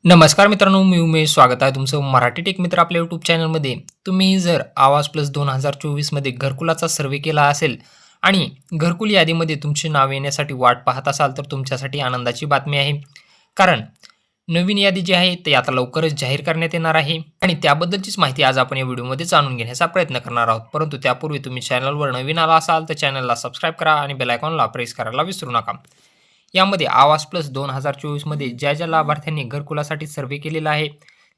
नमस्कार मित्रांनो, मी उमेश. स्वागत आहे तुमचं मराठी टेक मित्र आपल्या यूट्यूब चॅनलमध्ये. तुम्ही जर आवाज प्लस 2024 मध्ये घरकुलाचा सर्व्हे केला असेल आणि घरकुल यादीमध्ये तुमचे नाव येण्यासाठी वाट पाहत असाल, तर तुमच्यासाठी आनंदाची बातमी आहे. कारण नवीन यादी जी आहे ती आता लवकरच जाहीर करण्यात येणार आहे आणि त्याबद्दलचीच माहिती आज आपण या व्हिडिओमध्ये जाणून घेण्याचा प्रयत्न करणार आहोत. परंतु त्यापूर्वी तुम्ही चॅनलवर नवीन आला असाल तर चॅनलला सबस्क्राईब करा आणि बेल आयकॉनला प्रेस करायला विसरू नका. यामध्ये आवाज प्लस 2024 मध्ये ज्या लाभार्थ्यांनी घरकुलासाठी सर्व्हे केलेला आहे,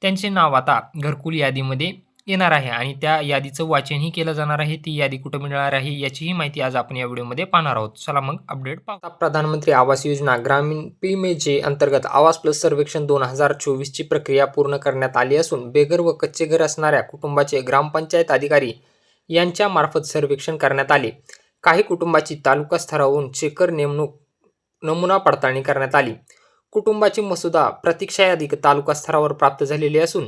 त्यांचे नाव आता घरकुल यादीमध्ये येणार आहे आणि त्या यादीचं वाचनही केलं जाणार आहे. ती यादी कुठं मिळणार आहे याचीही माहिती आज आपण या व्हिडिओमध्ये पाहणार आहोत. चला मग अपडेट पाहू. आता प्रधानमंत्री आवास योजना ग्रामीण पीएमए अंतर्गत आवास प्लस सर्वेक्षण 2024 ची प्रक्रिया पूर्ण करण्यात आली असून बेघर व कच्चे घर असणाऱ्या कुटुंबाचे ग्रामपंचायत अधिकारी यांच्या मार्फत सर्वेक्षण करण्यात आले. काही कुटुंबाची तालुका स्तरावरून चेकर नेमणूक नमुना पडताळणी करण्यात आली. कुटुंबाची मसुदा प्रतीक्षा यादी तालुका स्तरावर प्राप्त झालेली असून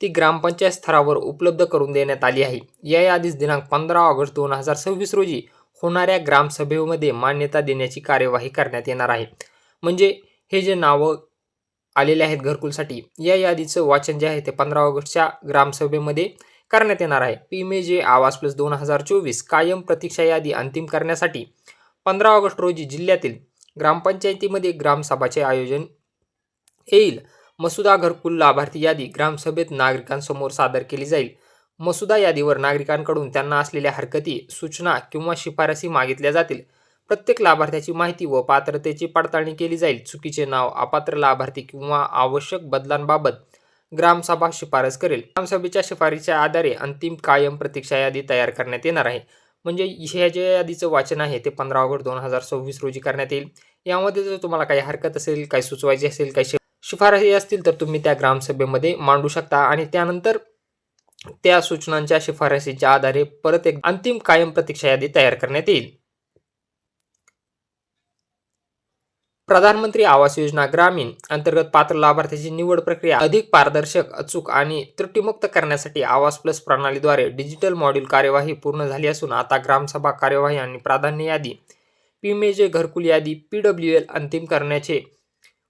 ती ग्रामपंचायत स्तरावर उपलब्ध करून देण्यात आली आहे. या यादीस दिनांक 15 ऑगस्ट 2026 रोजी होणाऱ्या ग्रामसभेमध्ये मान्यता देण्याची कार्यवाही करण्यात येणार आहे. म्हणजे हे जे नावं आलेले आहेत घरकुलसाठी, या यादीचं वाचन जे आहे ते 15 ऑगस्टच्या ग्रामसभेमध्ये करण्यात येणार आहे. पीएमए आवास प्लस 2024 कायम प्रतीक्षा यादी अंतिम करण्यासाठी 15 ऑगस्ट रोजी जिल्ह्यातील ग्रामपंचायतीमध्ये ग्रामसभाचे आयोजन येईल. मसुदा घरकुल लाभार्थी यादी ग्रामसभेत नागरिकांसमोर सादर केली जाईल. मसुदा यादीवर नागरिकांकडून त्यांना असलेल्या हरकती, सूचना किंवा शिफारसी मागितल्या जातील. प्रत्येक लाभार्थ्याची माहिती व पात्रतेची पडताळणी केली जाईल. चुकीचे नाव, अपात्र लाभार्थी किंवा आवश्यक बदलांबाबत ग्रामसभा शिफारस करेल. ग्रामसभेच्या शिफारसीच्या आधारे अंतिम कायम प्रतीक्षा यादी तयार करण्यात येणार आहे. म्हणजे ह्या ज्या यादीचं वाचन आहे ते 15 ऑगस्ट 2026 रोजी करण्यात येईल. यामध्ये जर तुम्हाला काही हरकत असेल, काही सुचवायची असेल, काही शिफारसी असतील तर तुम्ही त्या ग्रामसभेमध्ये मांडू शकता आणि त्यानंतर त्या सूचनांच्या शिफारसीच्या आधारे परत एक अंतिम कायम प्रतीक्षा यादी तयार करण्यात येईल. प्रधानमंत्री आवास योजना ग्रामीण अंतर्गत पात्र लाभार्थ्याची निवड प्रक्रिया अधिक पारदर्शक, अचूक आणि त्रुटीमुक्त करण्यासाठी आवास प्लस प्रणालीद्वारे डिजिटल मॉड्यूल कार्यवाही पूर्ण झाली असून आता ग्रामसभा कार्यवाही आणि प्राधान्य यादी, पीएमए घरकुल यादी, पीडब्ल्यूएल अंतिम करण्याचे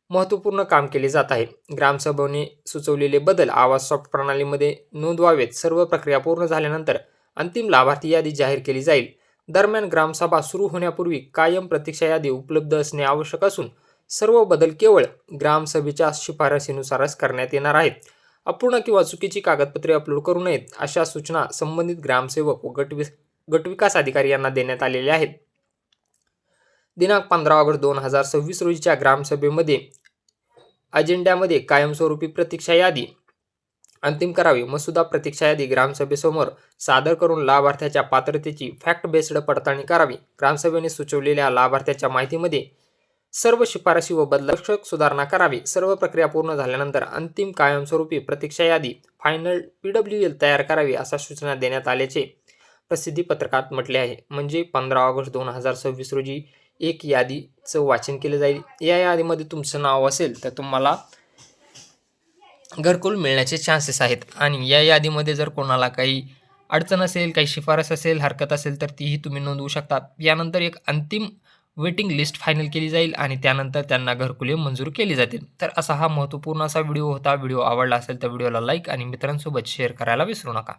महत्त्वपूर्ण काम केले जात आहे. ग्रामसभेने सुचवलेले बदल आवास सॉफ्ट प्रणालीमध्ये नोंदवावेत. सर्व प्रक्रिया पूर्ण झाल्यानंतर अंतिम लाभार्थी यादी जाहीर केली जाईल. दरम्यान ग्रामसभा सुरू होण्यापूर्वी कायम प्रतीक्षा यादी उपलब्ध असणे आवश्यक असून सर्व बदल केवळ ग्रामसभेच्या शिफारसीनुसारच करण्यात येणार आहेत. अपूर्ण किंवा चुकीची कागदपत्रे अपलोड करू नयेत अशा सूचना संबंधित ग्रामसेवक व गटविकास अधिकारी यांना देण्यात आलेल्या आहेत. दिनांक 15 ऑगस्ट 2026 रोजीच्या ग्रामसभेमध्ये अजेंड्यामध्ये कायमस्वरूपी प्रतीक्षा यादी अंतिम करावी. मसुदा प्रतीक्षा यादी ग्रामसभेसमोर सादर करून लाभार्थ्याच्या पात्रतेची फॅक्ट बेस्ड पडताळणी करावी. ग्रामसभेने सुचवलेल्या लाभार्थ्याच्या माहितीमध्ये सर्व शिफारसी व बदलावश्यक सुधारणा करावी. सर्व प्रक्रिया पूर्ण झाल्यानंतर अंतिम कायमस्वरूपी प्रतीक्षा यादी फायनल पीडब्ल्यूएल तयार करावी अशा सूचना देण्यात आल्याचे प्रसिद्धी पत्रकात म्हटले आहे. म्हणजे 15 ऑगस्ट 2026 रोजी एक यादीचं वाचन केलं जाईल. या यादीमध्ये तुमचं नाव असेल तर तुम्हाला घरकुल मिळण्याचे चान्सेस आहेत आणि या यादीमध्ये जर कोणाला काही अडचण असेल, काही शिफारस असेल, हरकत असेल तर तीही तुम्ही नोंदवू शकता. यानंतर एक अंतिम वेटिंग लिस्ट फायनल केली जाईल आणि त्यानंतर त्यांना घरकुले मंजूर केली जातील. तर असा हा महत्त्वपूर्ण असा व्हिडिओ होता. व्हिडिओ आवडला असेल तर व्हिडिओला लाईक आणि मित्रांसोबत शेअर करायला विसरू नका.